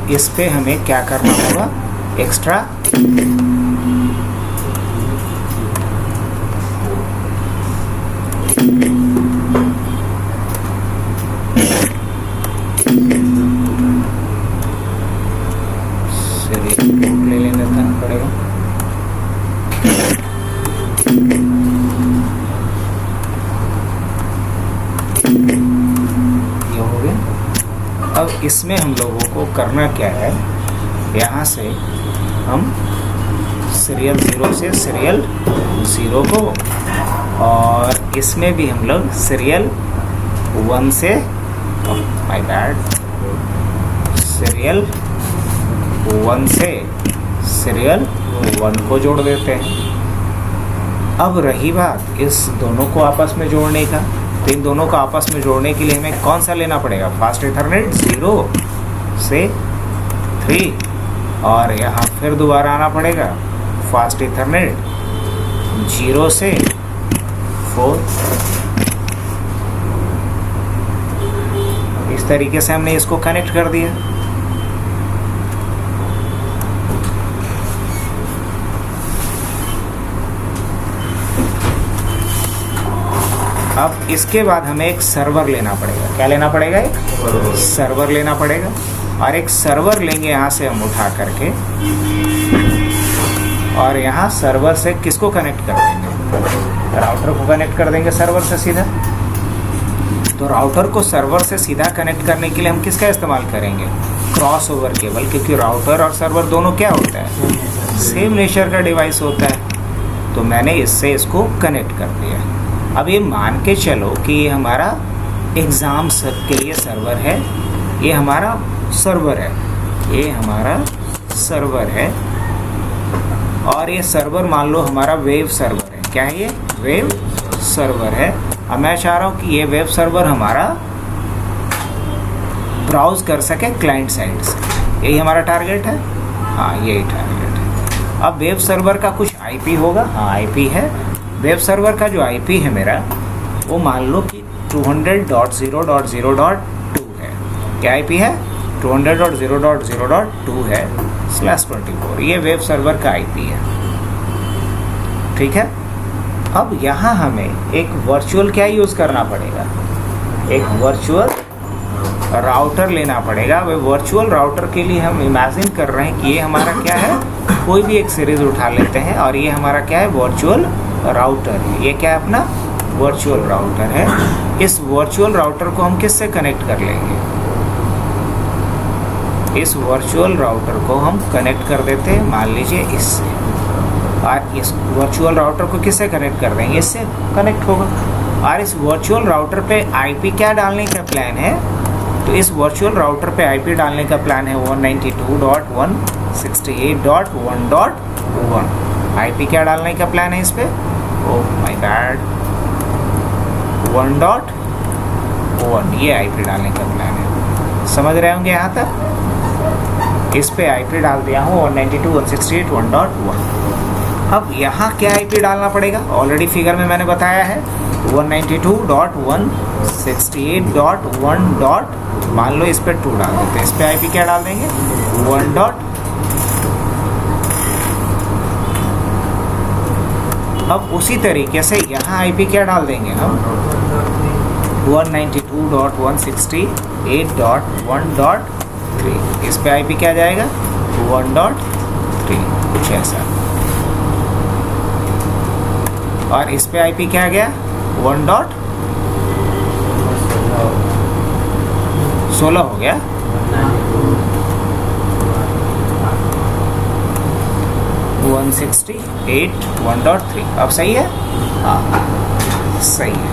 अब इस पे हमें क्या करना होगा, एक्स्ट्रा ले लेना पड़ेगा। ये हो गया। अब इसमें हम लोगों को करना क्या है, यहाँ से हम सीरियल 0 से सीरियल 0 को, और इसमें भी हम लोग सीरियल 1 से, माय बैड, सीरियल 1 से सीरियल 1 को जोड़ देते हैं। अब रही बात इस दोनों को आपस में जोड़ने का, तो इन दोनों को आपस में जोड़ने के लिए हमें कौन सा लेना पड़ेगा, फास्ट इथरनेट 0 से 3, और यहाँ फिर दोबारा आना पड़ेगा फास्ट इथरनेट 0 से 4। इस तरीके से हमने इसको कनेक्ट कर दिया। अब इसके बाद हमें एक सर्वर लेना पड़ेगा। क्या लेना पड़ेगा, एक सर्वर लेना पड़ेगा। और एक सर्वर लेंगे यहाँ से हम उठा करके, और यहाँ सर्वर से किसको कनेक्ट कर देंगे, राउटर को कनेक्ट कर देंगे सर्वर से सीधा। तो राउटर को सर्वर से सीधा कनेक्ट करने के लिए हम किसका इस्तेमाल करेंगे, क्रॉस ओवर केबल, क्योंकि राउटर और सर्वर दोनों क्या होता है, सेम नेचर का डिवाइस होता है। तो मैंने इससे इसको कनेक्ट कर दिया। अब ये मान के चलो कि ये हमारा एग्ज़ाम के लिए सर्वर है, ये हमारा सर्वर है, ये हमारा सर्वर है, और ये सर्वर मान लो हमारा वेब सर्वर है। क्या है ये, वेब सर्वर है। अब मैं चाह रहा हूँ कि ये वेब सर्वर हमारा ब्राउज कर सके क्लाइंट साइड से। यही हमारा टारगेट है, हाँ यही टारगेट है। अब वेब सर्वर का कुछ आईपी होगा, हाँ आईपी है। वेब सर्वर का जो आईपी है मेरा, वो मान लो कि 200.0.0.2 है। क्या आईपी है, 200.0.0.2 है /24। ये वेब सर्वर का आईपी है, ठीक है। अब यहाँ हमें एक वर्चुअल क्या यूज़ करना पड़ेगा, एक वर्चुअल राउटर लेना पड़ेगा। वे वर्चुअल राउटर के लिए हम इमेजिन कर रहे हैं कि ये हमारा क्या है, कोई भी एक सीरीज़ उठा लेते हैं, और ये हमारा क्या है, वर्चुअल राउटर है। ये क्या है, अपना वर्चुअल राउटर है। इस वर्चुअल राउटर को हम किससे कनेक्ट कर लेंगे, इस वर्चुअल राउटर को हम कनेक्ट कर देते हैं, मान लीजिए इससे। और इस वर्चुअल राउटर को किससे कनेक्ट कर देंगे, इससे कनेक्ट होगा। और इस वर्चुअल राउटर पे आईपी क्या डालने का प्लान है, तो इस वर्चुअल राउटर पे आईपी डालने का प्लान है 192.168.1.1। आईपी क्या डालने का प्लान है इस पे, ओह माय बैड, 1.1, ये आईपी डालने का प्लान है। समझ रहे होंगे यहाँ तक। इस पे आईपी डाल दिया हूँ 192.168.1.1। अब यहाँ क्या आईपी डालना पड़ेगा, ऑलरेडी फिगर में मैंने बताया है 192.168.1. मान लो इस पे 2 डाल देते हैं। इस पे आईपी क्या डाल देंगे 1. अब उसी तरीके से यहाँ आईपी क्या डाल देंगे हम 192.168.1.3. इस पे आईपी क्या जाएगा 1.3, कुछ ऐसा। और इस पे आईपी क्या गया 1.16 हो गया। 168.1.3 अब सही है, हाँ सही है।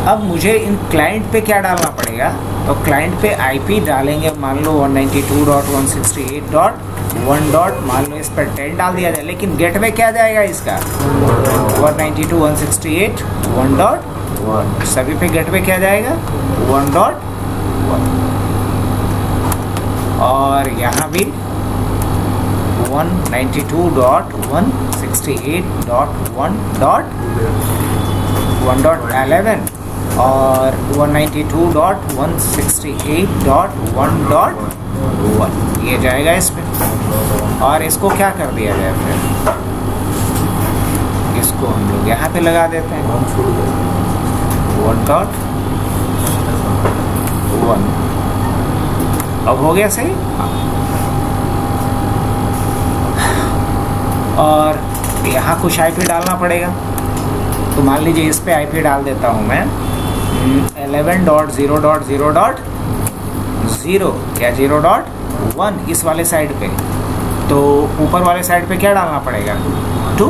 अब मुझे इन क्लाइंट पे क्या डालना पड़ेगा, तो क्लाइंट पे आईपी डालेंगे, मान लो 192.168.1. मान लो इस पर 10 डाल दिया जाए, लेकिन गेटवे क्या जाएगा इसका 192.168.1.1. सभी पे गेटवे क्या जाएगा 1.1. और यहाँ भी 192.168.1.11 और 192.168.1.12 1 ये जाएगा इस पे, और इसको क्या कर दिया जाए फिर, इसको हम लोग यहाँ पे लगा देते हैं 1.1। अब हो गया सही। और यहाँ कुछ आईपी डालना पड़ेगा, तो मान लीजिए इस पे आईपी डाल देता हूँ मैं 11.0.0.0 या 0.1 इस वाले साइड पे। तो ऊपर वाले साइड पे क्या डालना पड़ेगा 2,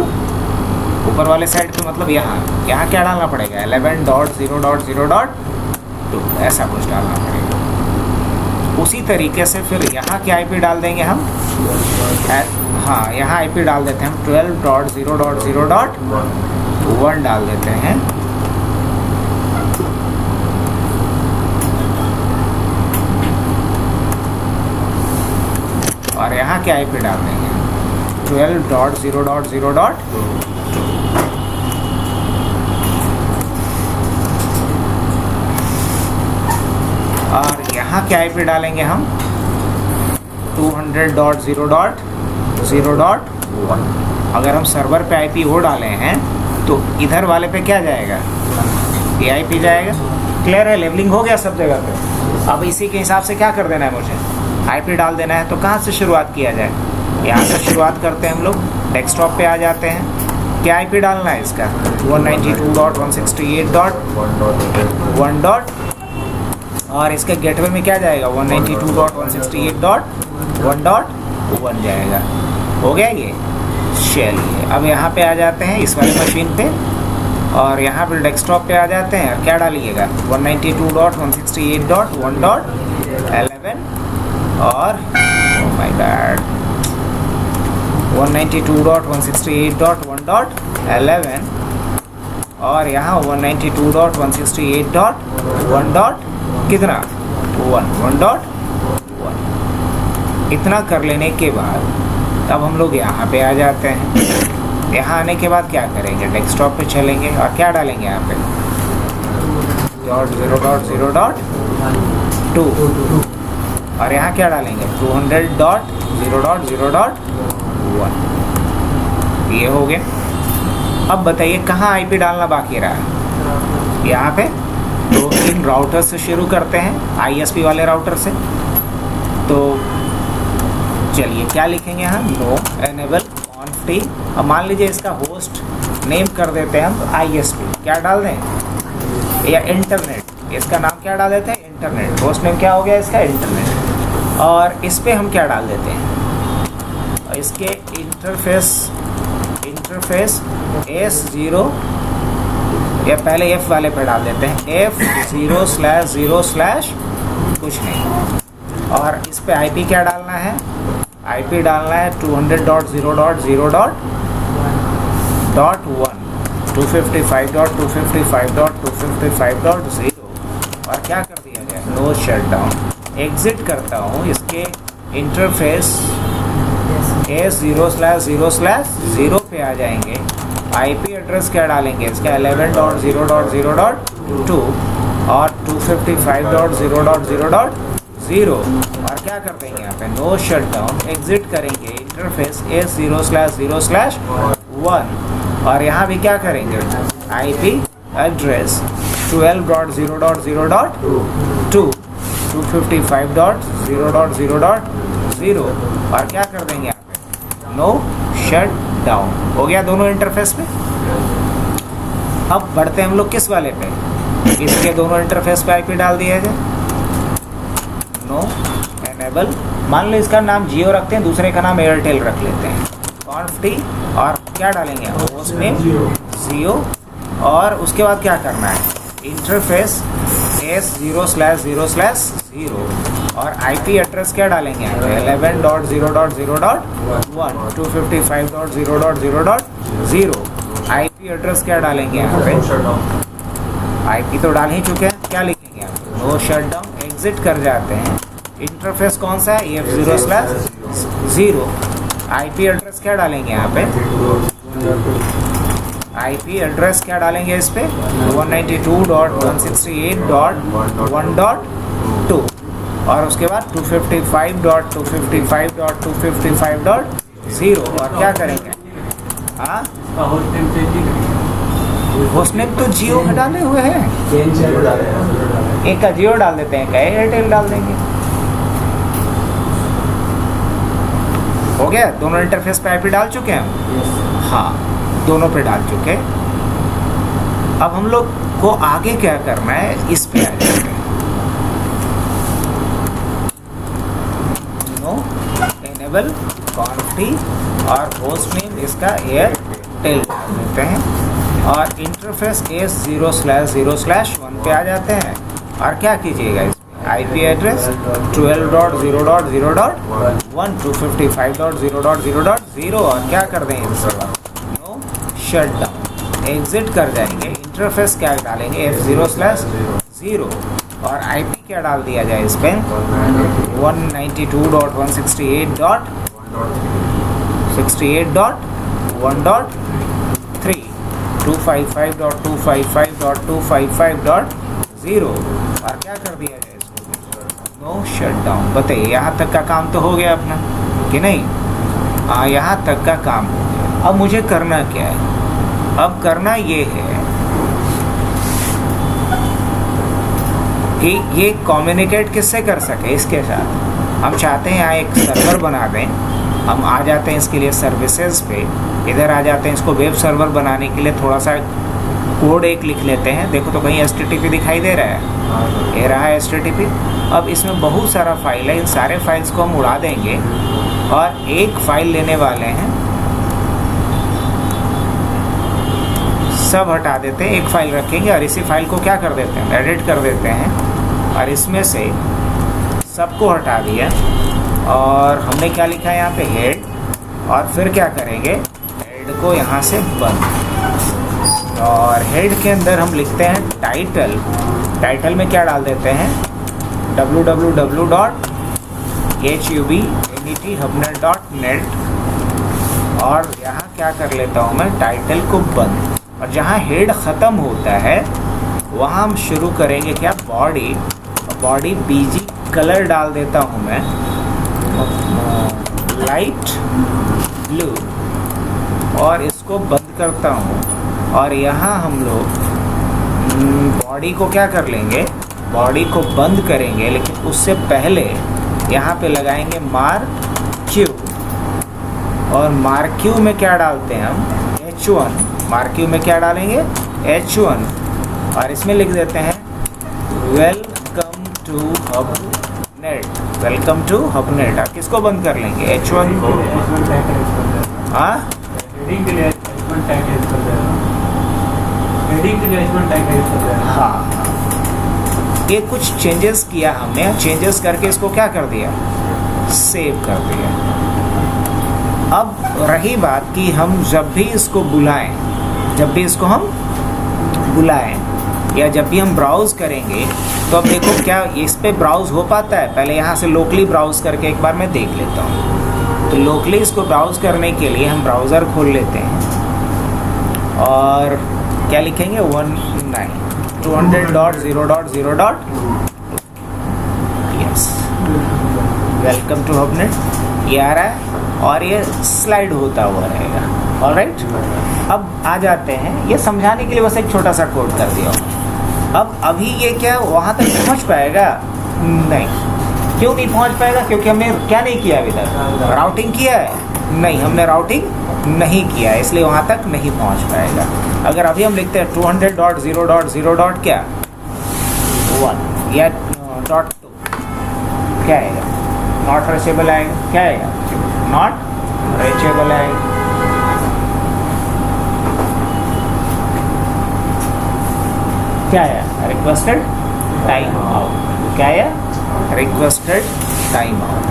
ऊपर वाले साइड पे मतलब यहाँ क्या डालना पड़ेगा 11.0.0.2 ऐसा कुछ डालना पड़ेगा। उसी तरीके से फिर यहाँ क्या आईपी डाल देंगे हम, हाँ यहाँ आईपी डाल देते हैं हम 12.0.0.1 डाल देते हैं। और यहाँ क्या आईपी डाल देंगे 12.0.0.2। और यहाँ क्या आईपी डालेंगे हम 200.0.0.1। अगर हम सर्वर पे आईपी वो डाले हैं तो इधर वाले पे क्या जाएगा, ये आईपी जाएगा। क्लियर है, लेवलिंग हो गया सब जगह पे। अब इसी के हिसाब से क्या कर देना है, मुझे आईपी डाल देना है। तो कहाँ से शुरुआत किया जाए, यहाँ से शुरुआत करते हैं हम लोग, डेस्कटॉप पे आ जाते हैं। क्या आईपी डालना है इसका 192.168.1. और इसके गेटवे में क्या जाएगा 192.168.1.1 जाएगा। हो गया ये। चलिए अब यहाँ पे आ जाते हैं इस वाली मशीन पे, और यहाँ पे डेस्कटॉप पे आ जाते हैं। क्या डालिएगा 192.168.1.11 और माय गॉड 192.168.1.11 और यहाँ 192.168.1. कितना 1.1। इतना कर लेने के बाद तब हम लोग यहाँ पे आ जाते हैं। यहाँ आने के बाद क्या करेंगे, डेस्कटॉप पे चलेंगे और क्या डालेंगे यहाँ पे 0.0.0.2 और यहाँ क्या डालेंगे 200.0.0.1। ये हो गया। अब बताइए कहाँ आईपी डालना बाकी रहा, यहाँ पे। तो इन राउटर से शुरू करते हैं, आईएसपी वाले राउटर से। तो चलिए क्या लिखेंगे यहाँ, नो एनेबल कॉन्फ्टी। अब मान लीजिए इसका होस्ट नेम कर देते हैं हम आईएसपी, क्या डाल दें, या इंटरनेट, इसका नाम क्या डाल देते हैं इंटरनेट। होस्ट नेम क्या हो गया इसका इंटरनेट। और इस पे हम क्या डाल देते हैं, इसके इंटरफेस S0 या पहले F वाले पे डाल देते हैं F0/0/ कुछ नहीं। और इस पे IP क्या डालना है, IP डालना है 200.0.0.1 255.255.255.0 और क्या कर दिया जाए नो शटडाउन। एग्जिट करता हूँ, इसके इंटरफेस S0/0/0 पे आ जाएंगे। IP एड्रेस क्या डालेंगे इसका 11.0.0.2 और 255.0.0.0 और क्या कर देंगे यहाँ पे नो शटडाउन। एग्जिट करेंगे इंटरफेस S0/0/1 और यहाँ भी क्या करेंगे IP एड्रेस 12.0.0.2 255.0.0.0 और क्या कर देंगे यहाँ पे नो शट डाउन। हो गया दोनों इंटरफेस पे। अब बढ़ते हैं हम लोग किस वाले पे, इसके दोनों इंटरफेस पे आईपी डाल दिया जाए नो एनेबल। मान लो इसका नाम जियो रखते हैं, दूसरे का नाम एयरटेल रख लेते हैं। कॉन्फ्टी और क्या डालेंगे होस्ट नेम जियो और उसके बाद क्या करना है इंटरफेस S0/0/0 और IP एड्रेस क्या डालेंगे 11.0.0.1 255.0.0.0 IP एड्रेस क्या डालेंगे यहाँ पे, IP तो डाल ही चुके हैं। क्या लिखेंगे यहाँ नो शटडाउन। एग्जिट कर जाते हैं। इंटरफेस कौन सा है F0/0। IP एड्रेस क्या डालेंगे यहाँ पे, IP एड्रेस क्या डालेंगे इस पे 192.168.1.2 और उसके बाद 255.255.255.0 और क्या करेंगे? हाँ, उसने तो जियो डाले हुए हैं, एक का जियो डाल देते हैं, क्या एयरटेल डाल देंगे। हो गया, दोनों इंटरफेस पे आईपी डाल चुके हैं। हाँ, दोनों पे डाल चुके। अब हम लोग को आगे क्या करना है, इस पे आ जाएंगे। नो एनेबल कॉन्फ्टी और होस्ट नेम इसका एयरटेल देते हैं और इंटरफेस S0/0/1 पे आ जाते हैं और क्या कीजिएगा, इसमें आईपी एड्रेस 12.0.0.1 255.0.0.0 और क्या कर देंगे इसके बाद नो शट डाउन, एग्जिट कर जाएंगे। इंटरफेस क्या डालेंगे F0/0 और आईपी क्या डाल दिया जाए इस पर 192.168.1.3 255.255.255.0 और क्या कर दिया जाए इसको नो शट डाउन। बताइए, यहाँ तक का काम तो हो गया अपना कि नहीं? हाँ, यहाँ तक का काम हो गया। अब मुझे करना क्या है? अब करना ये है कि ये कम्युनिकेट किससे कर सके, इसके साथ। हम चाहते हैं यहाँ एक सर्वर बना दें। हम आ जाते हैं इसके लिए सर्विसेज पे, इधर आ जाते हैं। इसको वेब सर्वर बनाने के लिए थोड़ा सा कोड एक लिख लेते हैं। देखो तो कहीं HTTP दिखाई दे रहा है, ये रहा है HTTP। अब इसमें बहुत सारा फाइल है, इन सारे फाइल्स को हम उड़ा देंगे और एक फाइल लेने वाले हैं, सब हटा देते हैं, एक फाइल रखेंगे और इसी फाइल को क्या कर देते हैं, एडिट कर देते हैं और इसमें से सबको हटा दिया। और हमने क्या लिखा है यहाँ पे, हेड, और फिर क्या करेंगे, हेड को यहाँ से बंद, और हेड के अंदर हम लिखते हैं टाइटल। टाइटल में क्या डाल देते हैं www.hubnet.net और यहाँ क्या कर लेता हूँ मैं, टाइटल को बंद, और जहाँ हेड ख़त्म होता है वहाँ हम शुरू करेंगे क्या, बॉडी। बॉडी बीजी कलर डाल देता हूँ मैं लाइट ब्लू और इसको बंद करता हूँ। और यहाँ हम लोग बॉडी को क्या कर लेंगे, बॉडी को बंद करेंगे, लेकिन उससे पहले यहाँ पे लगाएंगे मार्क क्यू। और मार्क क्यू में क्या डालते हैं हम, H1। मार्क क्यू में क्या डालेंगे, H1 और इसमें लिख देते हैं welcome to Hubnet. Welcome to Hubnet. आप किसको बंद कर लेंगे, H1 को। हाँ, हाँ, ये कुछ चेंजेस किया हमने, चेंजेस करके इसको क्या कर दिया, सेव कर दिया। अब रही बात कि हम जब भी इसको बुलाएं, जब भी इसको हम बुलाएं या जब भी हम ब्राउज़ करेंगे, तो अब देखो क्या इस पे ब्राउज़ हो पाता है। पहले यहाँ से लोकली ब्राउज़ करके एक बार मैं देख लेता हूँ। तो लोकली इसको ब्राउज़ करने के लिए हम ब्राउज़र खोल लेते हैं और क्या लिखेंगे 192.0.0.2 यस, वेलकम टू हबनेट, ये आ रहा है और ये स्लाइड होता हुआ रहेगा। ऑलराइट, अब आ जाते हैं, ये समझाने के लिए बस एक छोटा सा कोड कर दिया। अब अभी ये क्या वहाँ तक पहुँच पाएगा? नहीं। क्यों नहीं पहुँच पाएगा? क्योंकि हमने क्या नहीं किया अभी तक, राउटिंग किया है नहीं, हमने राउटिंग नहीं किया है, इसलिए वहाँ तक नहीं पहुँच पाएगा। अगर अभी हम लिखते हैं 200.0.0. क्या 1 या .2 क्या आएगा, नॉट रीचेबल आएगा। क्या आएगा, नॉट रीचेबल आएगा। क्या है, रिक्वेस्टेड टाइम आउट। क्या है, रिक्वेस्टेड टाइम आउट।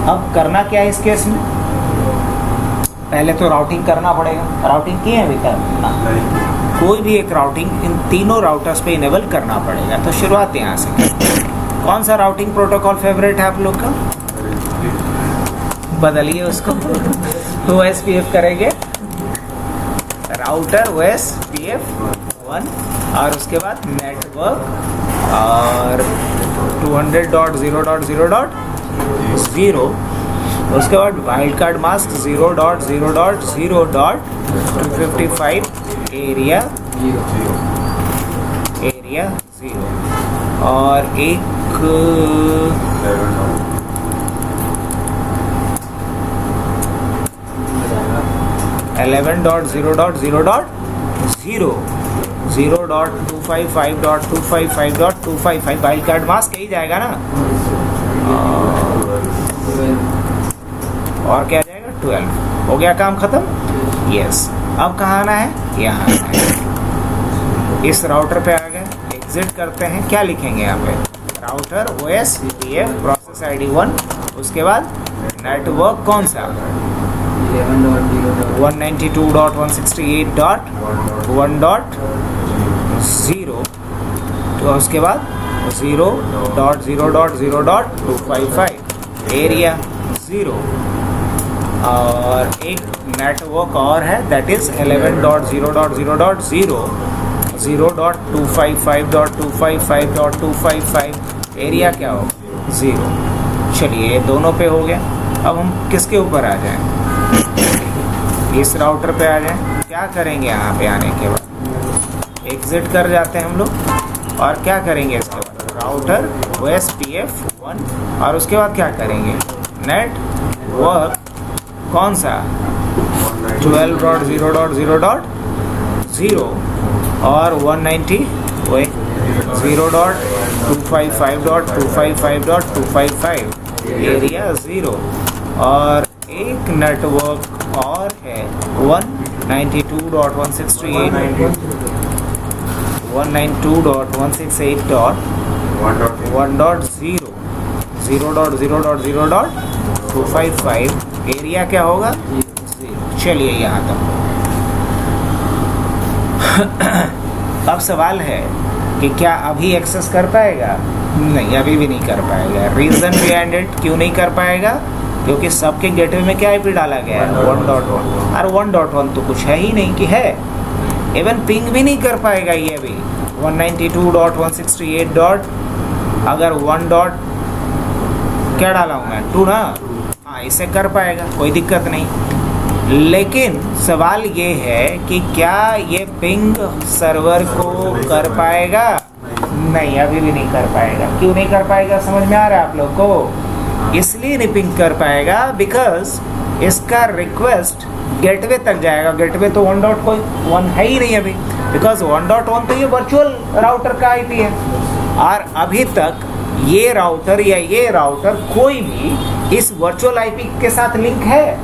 अब करना क्या है इस केस में, पहले तो राउटिंग करना पड़ेगा। राउटिंग की है अभी तक ना, कोई भी एक राउटिंग इन तीनों राउटर्स पे इनेबल करना पड़ेगा। तो शुरुआत यहाँ से, कौन सा राउटिंग प्रोटोकॉल फेवरेट है आप लोग का, बदलिए उसको OSPF करेंगे, राउटर OSPF 1 और उसके बाद नेटवर्क और 200.0.0.0, उसके बाद वाइल्ड कार्ड मास्क 0.0.0.255 एरिया 0 और एक 11.0.0.0 0.255.255.255 वाइल्ड कार्ड मास्क यही जाएगा ना, और क्या जाएगा 12। हो गया काम खत्म। यस, अब कहाँ आना है, यहाँ आना है। इस राउटर पे आ गए, एग्जिट करते हैं, क्या लिखेंगे यहाँ पे, राउटर OSPF प्रोसेस ID 1, उसके बाद नेटवर्क कौन सा 192.168.1.0, तो उसके बाद 0.0.0.255 एरिया 0, और एक नेटवर्क और है दैट इज 11.0.0.0 0.255.255.255 एरिया क्या हो 0। चलिए ये दोनों पे हो गया। अब हम किसके ऊपर आ जाएं, इस राउटर पे आ जाएं। क्या करेंगे, यहाँ पे आने के बाद एग्जिट कर जाते हैं हम लोग, और क्या करेंगे इसके बाद राउटर OSPF 1, और उसके बाद क्या करेंगे नेटवर्क कौन सा 12.0.0.0 और 190.0.255.255.255 एरिया 0, और एक नेटवर्क और है 192.168.1.0 0.0.0.255 एरिया क्या होगा 0। चलिए यहाँ तक। अब सवाल है कि क्या अभी एक्सेस कर पाएगा, नहीं अभी भी नहीं कर पाएगा। रीज़न बिहाइंड इट, क्यों नहीं कर पाएगा, क्योंकि सबके गेटवे में क्या IP डाला गया है 1.1, और 1.1 तो कुछ है ही नहीं कि है। इवन पिंग भी नहीं कर पाएगा ये अभी 192.168. अगर 1. क्या डाला हूँ मैं 2 ना, हाँ इसे कर पाएगा, कोई दिक्कत नहीं। लेकिन सवाल ये है कि क्या ये पिंग सर्वर को कर पाएगा, नहीं अभी भी नहीं कर पाएगा। क्यों नहीं कर पाएगा समझ में आ रहा है आप लोग को, इसलिए नहीं पिंग कर पाएगा बिकॉज इसका रिक्वेस्ट गेटवे तक जाएगा। गेटवे तो 1.1 है ही नहीं अभी, बिकॉज 1.1 तो ये वर्चुअल राउटर का IP है, और अभी तक ये राउटर या ये राउटर कोई भी इस वर्चुअल IP के साथ लिंक है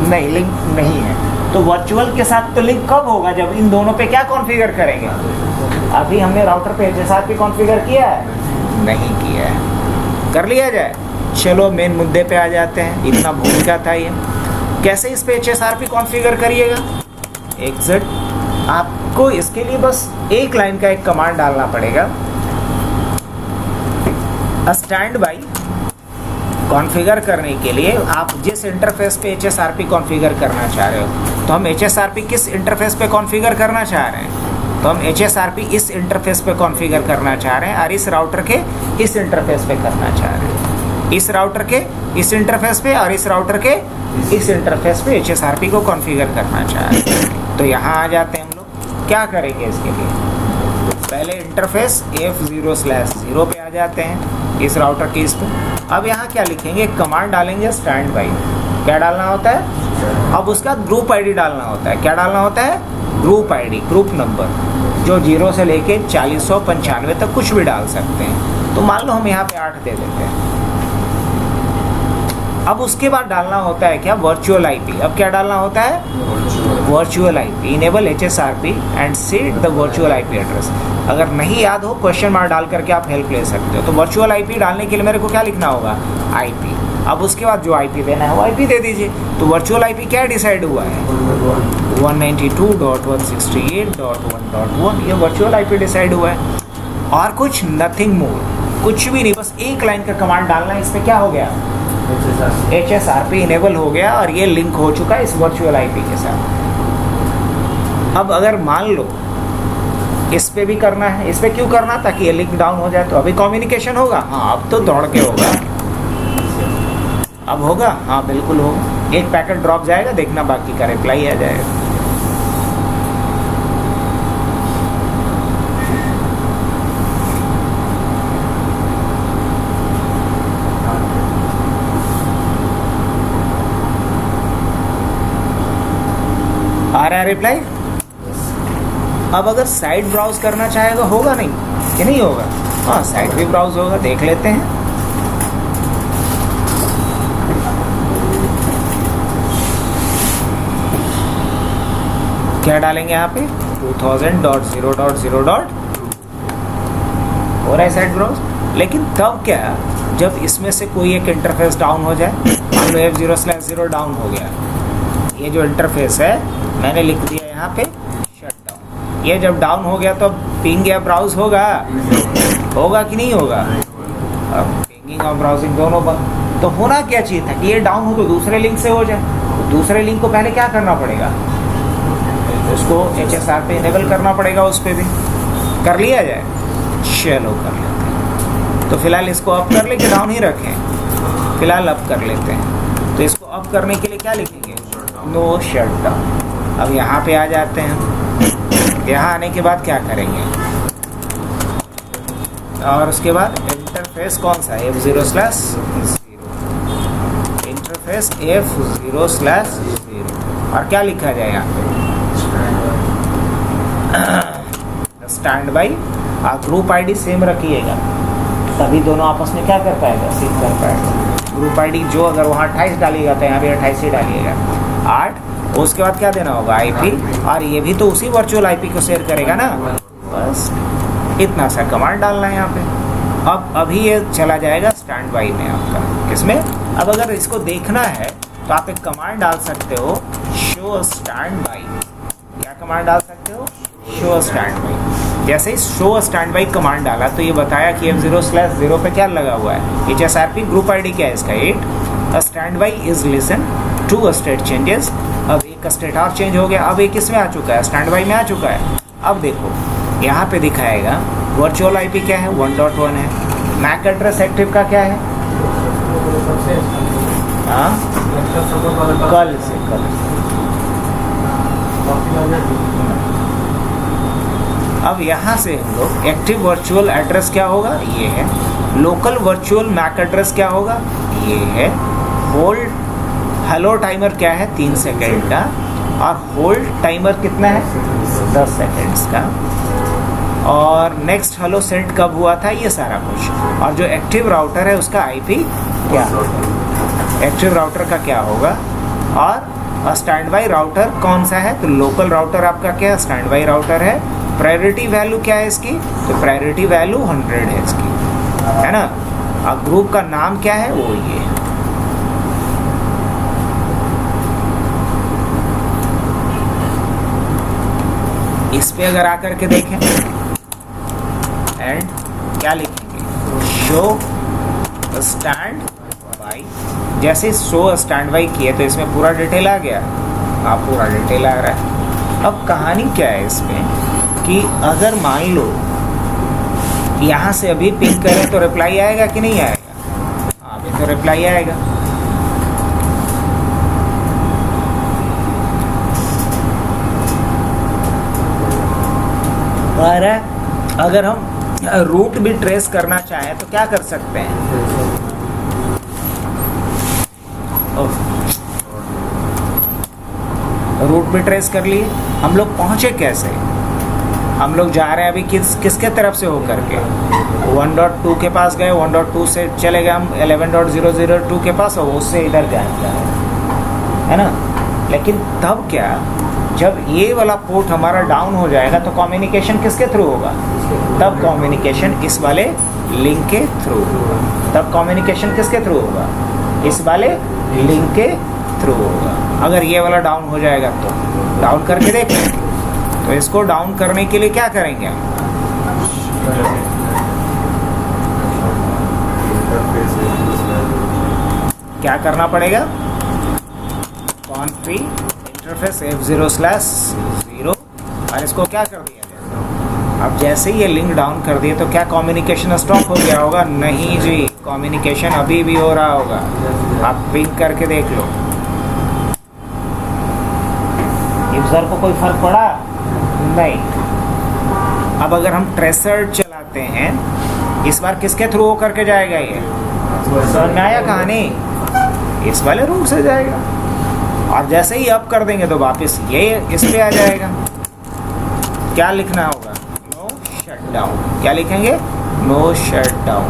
नहीं, लिंक नहीं है। तो वर्चुअल के साथ तो लिंक कब होगा, जब इन दोनों पे क्या कॉन्फ़िगर करेंगे। अभी हमने राउटर पे HSRP कॉन्फ़िगर किया है, नहीं किया है, कर लिया जाए। चलो मेन मुद्दे पे आ जाते हैं, इतना भूमिका था ये। कैसे इस पे HSRP कॉन्फ़िगर करिएगा, एग्जिट। आपको इसके लिए बस एक लाइन का एक कमांड डालना पड़ेगा, स्टैंड बाई। कॉन्फ़िगर करने के लिए आप जिस इंटरफेस पे HSRP कॉन्फ़िगर करना चाह रहे हो, तो हम HSRP किस इंटरफेस पे कॉन्फ़िगर करना चाह रहे हैं, तो हम HSRP इस इंटरफेस पे कॉन्फ़िगर करना चाह रहे हैं, और इस राउटर के इस इंटरफेस पे करना चाह रहे हैं। इस राउटर के इस इंटरफेस पे और इस राउटर के इस इंटरफेस पे HSRP को कॉन्फ़िगर करना चाह रहे हैं। तो यहाँ आ जाते हैं हम लोग, क्या करेंगे इसके लिए, पहले इंटरफेस F0/0 पे आ जाते हैं, इस राउटर की इस पे। अब यहाँ क्या लिखेंगे, कमांड डालेंगे स्टैंड बाई। क्या डालना होता है, अब उसका ग्रुप ID डालना होता है। क्या डालना होता है, ग्रुप ID, ग्रुप नंबर, जो 0 से लेके 4095 तक कुछ भी डाल सकते हैं। तो मान लो हम यहाँ पे 8 दे देते हैं। अब उसके बाद डालना होता है क्या, वर्चुअल IP। अब क्या डालना होता है, virtual IP। Enable HSRP and set the virtual IP address. अगर नहीं याद हो क्वेश्चन मार्क डाल करके आप हेल्प ले सकते हो। तो वर्चुअल IP डालने के लिए मेरे को क्या लिखना होगा, IP। अब उसके बाद जो IP देना है वो IP दे दीजिए। तो वर्चुअल IP क्या डिसाइड हुआ है, 192.168.1.1, ये वर्चुअल IP डिसाइड हुआ है, और कुछ नथिंग मोर, कुछ भी नहीं, बस एक लाइन का कमांड डालना है। इस पर क्या हो गया, HSRP इनेबल हो गया, और ये लिंक हो चुका है इस वर्चुअल IP के साथ। अब अगर मान लो इस पे भी करना है। इस पे क्यों करना? ताकि ये लिंक डाउन हो जाए तो अभी कम्युनिकेशन होगा। हाँ अब तो दौड़ के होगा। अब होगा, हाँ बिल्कुल होगा। एक पैकेट ड्रॉप जाएगा, देखना बाकी का रिप्लाई आ जाएगा। आ रहा है रिप्लाई। अब अगर साइट ब्राउज करना चाहेगा, होगा नहीं कि नहीं होगा? हाँ साइट भी ब्राउज होगा, देख लेते हैं। क्या डालेंगे यहाँ पे? 2000.0.0. हो रहा है साइट ब्राउज। लेकिन तब क्या, जब इसमें से कोई एक इंटरफेस डाउन हो जाए, मान लो F0/0 डाउन हो गया, ये जो इंटरफेस है मैंने लिख दिया यहाँ पे शट डाउन। ये जब डाउन हो गया तो पिंग या ब्राउज होगा कि नहीं होगा? अब पिंगिंग और ब्राउजिंग दोनों बंद। तो होना क्या चाहिए था कि ये डाउन हो तो दूसरे लिंक से हो जाए। तो दूसरे लिंक को पहले क्या करना पड़ेगा? उसको HSR पे इनेबल करना पड़ेगा। उस पर भी कर लिया जाए। चलो कर लेते हैं। तो फिलहाल इसको अप कर ले कि डाउन ही रखें? फिलहाल अप कर लेते हैं। तो इसको अप करने के लिए क्या लिखेंगे? No shut down. अब यहाँ पे आ जाते हैं। यहाँ आने के बाद क्या करेंगे? और उसके बाद इंटरफेस कौन सा? F0/0 इंटरफेस F0/0 और क्या लिखा जाए यहाँ पे? Stand by. Group ID same रखिएगा, तभी दोनों आपस में क्या कर पाएगा? सिंक कर पाएगा। ग्रुप आईडी जो अगर वहाँ 28 डालिएगा तो यहाँ भी 28 ही डालिएगा। 8। उसके बाद क्या देना होगा? IP। और ये भी तो उसी वर्चुअल IP को शेयर करेगा ना। बस इतना सा कमांड डालना है यहाँ पे। अब अभी ये चला जाएगा स्टैंड बाई में आपका। किसमें? अब अगर इसको देखना है तो आप एक कमांड डाल सकते हो, शो स्टैंड बाई। क्या कमांड डाल सकते हो? Show stand by. जैसे ही शो स्टैंड बाई कमांड डाला तो ये बताया कि F0/0 पे क्या लगा हुआ है? HSRP ग्रुप आईडी क्या है इसका? 8। Standby is listen to state changes. अब एक स्टेट और चेंज हो गया। अब एक इसमें आ चुका है, स्टैंड बाई में आ चुका है। अब देखो यहाँ पे दिखाएगा वर्चुअल IP क्या है? 1.1 है। मैक एड्रेस एक्टिव का क्या है? हाँ कल से अब यहाँ से हम लोग एक्टिव वर्चुअल एड्रेस क्या होगा? ये है। लोकल वर्चुअल मैक एड्रेस क्या होगा? ये है। होल्ड हेलो टाइमर क्या है? 3 सेकेंड का। और होल्ड टाइमर कितना है? 10 सेकेंड्स का। और नेक्स्ट हेलो सेंड कब हुआ था? ये सारा कुछ। और जो एक्टिव राउटर है उसका IP क्या होगा? एक्टिव राउटर का क्या होगा? और स्टैंड बाई राउटर कौन सा है? तो लोकल राउटर आपका क्या है? स्टैंड बाई राउटर है। प्रायोरिटी वैल्यू क्या है इसकी? तो प्रायोरिटी वैल्यू 100 है इसकी, है ना। अब ग्रुप का नाम क्या है? वो ये है। इस पे अगर आकर के देखें एंड क्या लिखेंगे? Show stand by. जैसे शो स्टैंड बाई किए तो इसमें पूरा डिटेल आ गया। हाँ पूरा डिटेल आ रहा है। अब कहानी क्या है इसमें कि अगर मान लो यहाँ से अभी पिंग करें तो रिप्लाई आएगा कि नहीं आएगा? हाँ अभी तो रिप्लाई आएगा। और अगर हम रूट भी ट्रेस करना चाहें तो क्या कर सकते हैं? रूट भी ट्रेस कर लिए। हम लोग पहुंचे कैसे? हम लोग जा रहे हैं अभी किसके तरफ से होकर के? 1.2 के पास गए। 1.2 से चले गए हम 11.002 के पास और उससे इधर गए, है ना। लेकिन तब क्या, जब ये वाला पोर्ट हमारा डाउन हो जाएगा तो कम्युनिकेशन किसके थ्रू होगा? तब कम्युनिकेशन इस वाले लिंक के थ्रू। तब कम्युनिकेशन किसके थ्रू होगा? इस वाले लिंक के थ्रू होगा। अगर ये वाला डाउन हो जाएगा तो डाउन करके देखें। तो इसको डाउन करने के लिए क्या करेंगे? क्या करना पड़ेगा? कॉन्फिग इंटरफेस F0/0 और इसको क्या कर दिया जाए? अब जैसे ही ये लिंक डाउन कर दिए तो क्या कम्युनिकेशन स्टॉप हो गया होगा? नहीं जी, कम्युनिकेशन अभी भी हो रहा होगा। आप पिंग करके देख लो, यूजर को कोई फर्क पड़ा? नहीं। अब अगर हम ट्रेसर चलाते हैं, इस बार किसके थ्रू हो करके जाएगा ये? समझ में आया कहानी? इस वाले रूट से जाएगा। और जैसे ही अप कर देंगे तो वापस ये इस पे आ जाएगा। क्या लिखना होगा? No shutdown. क्या लिखेंगे? No shutdown.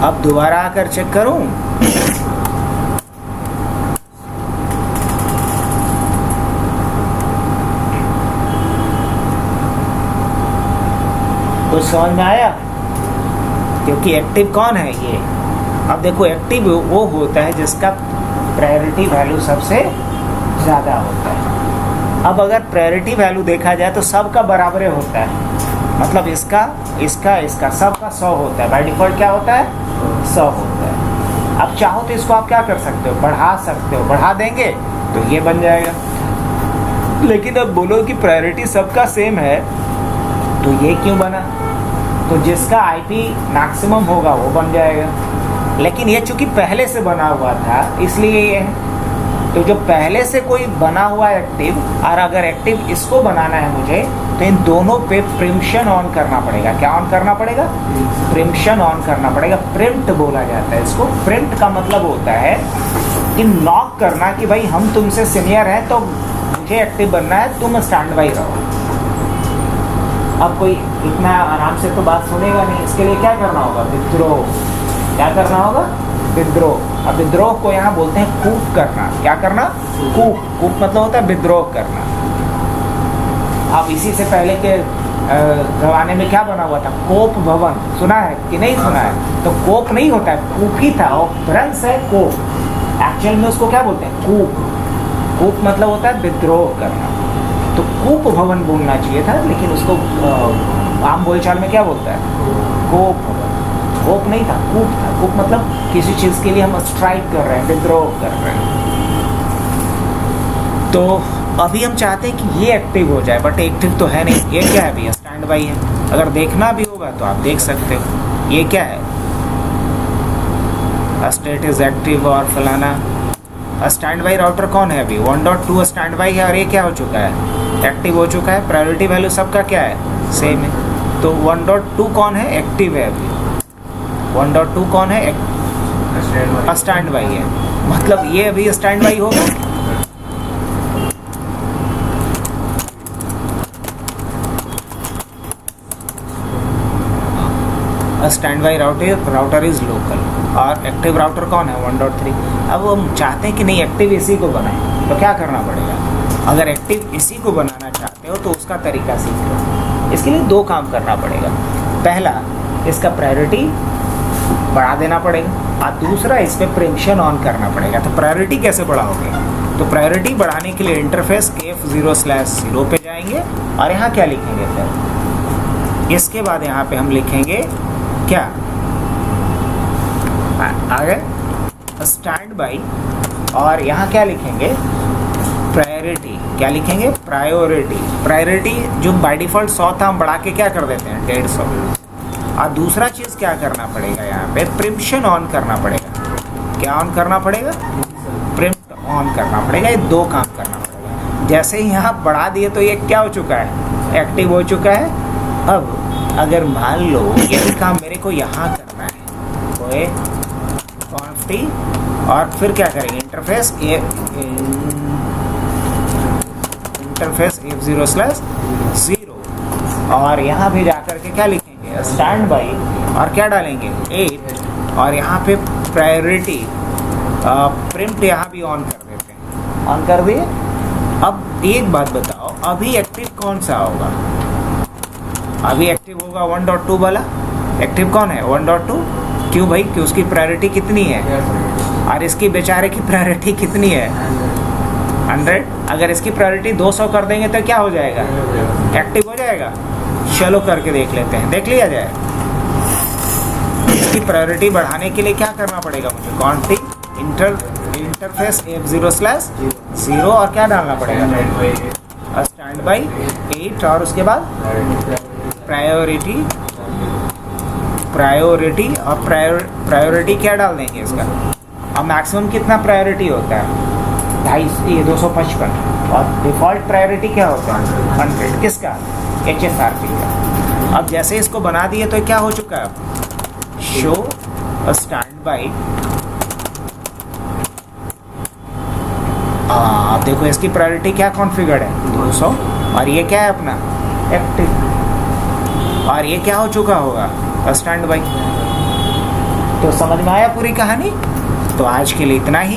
अब दोबारा आकर चेक करूं, कुछ समझ में आया? क्योंकि एक्टिव कौन है ये? अब देखो, एक्टिव वो होता है जिसका प्रायोरिटी वैल्यू सबसे ज़्यादा होता है। अब अगर प्रायोरिटी वैल्यू देखा जाए तो सबका बराबर होता है, मतलब इसका सबका 100 होता है। बाय डिफॉल्ट क्या होता है? 100 होता है। अब चाहो तो इसको आप क्या कर सकते हो? बढ़ा सकते हो। बढ़ा देंगे तो ये बन जाएगा। लेकिन अब बोलो कि प्रायोरिटी सबका सेम है तो ये क्यों बना? तो जिसका आईपी मैक्सिमम होगा वो बन जाएगा। लेकिन ये चूंकि पहले से बना हुआ था इसलिए ये है। तो जो पहले से कोई बना हुआ एक्टिव, और अगर एक्टिव इसको बनाना है मुझे, तो इन दोनों पे प्रिम्पशन ऑन करना पड़ेगा। क्या ऑन करना पड़ेगा? प्रिम्पशन ऑन करना पड़ेगा। प्रिम्प्ट बोला जाता है इसको। प्रिम्प्ट का मतलब होता है कि नॉक करना कि भाई हम तुमसे सीनियर हैं तो मुझे एक्टिव बनना है, तुम स्टैंड बाई रहो। अब कोई इतना आराम से तो बात सुनेगा नहीं, इसके लिए क्या करना होगा? विद्रोह। क्या करना होगा? विद्रोह। अब विद्रोह को यहाँ बोलते हैं कूप करना। क्या करना? कूप। कूप मतलब होता है विद्रोह करना। अब इसी से पहले के जमाने में क्या बना हुआ था? कोप भवन। सुना है कि नहीं सुना है? तो कोप नहीं होता है, कूप ही था। और भ्रंश है कोप। एक्चुअल में उसको क्या बोलते हैं? कूप। कूप मतलब होता है विद्रोह करना। तो कूप भवन बोलना चाहिए था, लेकिन उसको आम बोलचाल में क्या बोलता है? कोप भवन। कोप नहीं था, कूप था। कूप मतलब किसी चीज़ के लिए हम स्ट्राइक कर रहे हैं, विद्रोह कर रहे हैं। तो अभी हम चाहते हैं कि ये एक्टिव हो जाए, बट एक्टिव तो है नहीं। ये क्या है भैया? स्टैंड बाई है। अगर देखना भी होगा तो आप देख सकते हो। ये क्या है? स्टेट इज एक्टिव और फलाना। स्टैंड बाई राउटर कौन है अभी? 1.2 स्टैंड बाई है और ये क्या हो चुका है? एक्टिव हो चुका है। प्रायोरिटी वैल्यू सबका क्या है? सेम है। तो 1.2 कौन है? एक्टिव है अभी। 1.2 कौन है? स्टैंड बाई है। मतलब ये अभी स्टैंड बाई होगा। Stand by router is local. और एक्टिव राउटर कौन है? 1.3। अब हम चाहते हैं कि नहीं, एक्टिव इसी को बनाएं, तो क्या करना पड़ेगा? अगर एक्टिव इसी को बनाना चाहते हो तो उसका तरीका सीख लो। इसके लिए 2 काम करना पड़ेगा। पहला, इसका प्रायोरिटी बढ़ा देना पड़ेगा, और दूसरा इस पर प्रिम्पशन ऑन करना पड़ेगा। तो प्रायोरिटी कैसे बढ़ाओगे? तो प्रायोरिटी बढ़ाने के लिए इंटरफेस F0/0 पे जाएंगे और यहाँ क्या लिखेंगे? फिर इसके बाद यहाँ पे हम लिखेंगे क्या? आगे स्टैंड बाई, और यहाँ क्या लिखेंगे? प्रायोरिटी। क्या लिखेंगे? प्रायोरिटी। प्रायोरिटी जो बाय डिफ़ॉल्ट 100 था, हम बढ़ा के क्या कर देते हैं? 150। और दूसरा चीज़ क्या करना पड़ेगा? यहाँ पे प्रिम्पशन ऑन करना पड़ेगा। क्या ऑन करना पड़ेगा? प्रिम्प्ट ऑन करना पड़ेगा। ये 2 काम करना पड़ेगा। जैसे ही यहाँ बढ़ा दिए तो ये क्या हो चुका है? एक्टिव हो चुका है। अब अगर मान लो यही काम मेरे को यहाँ करना है, तो ये क्वांटिटी और फिर क्या करेंगे? इंटरफेस F0/0 और यहाँ भी जाकर के क्या लिखेंगे? स्टैंड बाई, और क्या डालेंगे? 8, और यहाँ पे प्रायोरिटी प्रिंट यहाँ भी ऑन कर देते हैं। ऑन कर दिए। अब एक बात बताओ, अभी एक्टिव कौन सा होगा? अभी एक्टिव होगा 1.2 वाला। एक्टिव कौन है? 1.2। क्यों भाई? कि उसकी प्रायोरिटी कितनी है? और इसकी बेचारे की प्रायोरिटी कितनी है? 100। अगर इसकी प्रायोरिटी 200 कर देंगे तो क्या हो जाएगा? एक्टिव हो जाएगा। चलो करके देख लेते हैं, देख लिया जाए। इसकी प्रायोरिटी बढ़ाने के लिए क्या करना पड़ेगा मुझे? क्वांटिटी इंटरफेस F0/0 और क्या डालना पड़ेगा? स्टैंड स्टैंड बाई 8 और उसके बाद प्रायोरिटी और प्रायोरिटी क्या डाल देंगे इसका। अब मैक्सिमम कितना प्रायोरिटी होता है 255 और डिफ़ॉल्ट प्रायोरिटी क्या होता है 100 किसका HSRP का। अब जैसे इसको बना दिए तो क्या हो चुका है शो स्टैंड बाई देखो इसकी प्रायोरिटी क्या कॉन्फ़िगर्ड है 200 और ये क्या है अपना एक्टिव और ये क्या हो चुका होगा स्टैंड बाई। तो समझ में आया पूरी कहानी। तो आज के लिए इतना ही।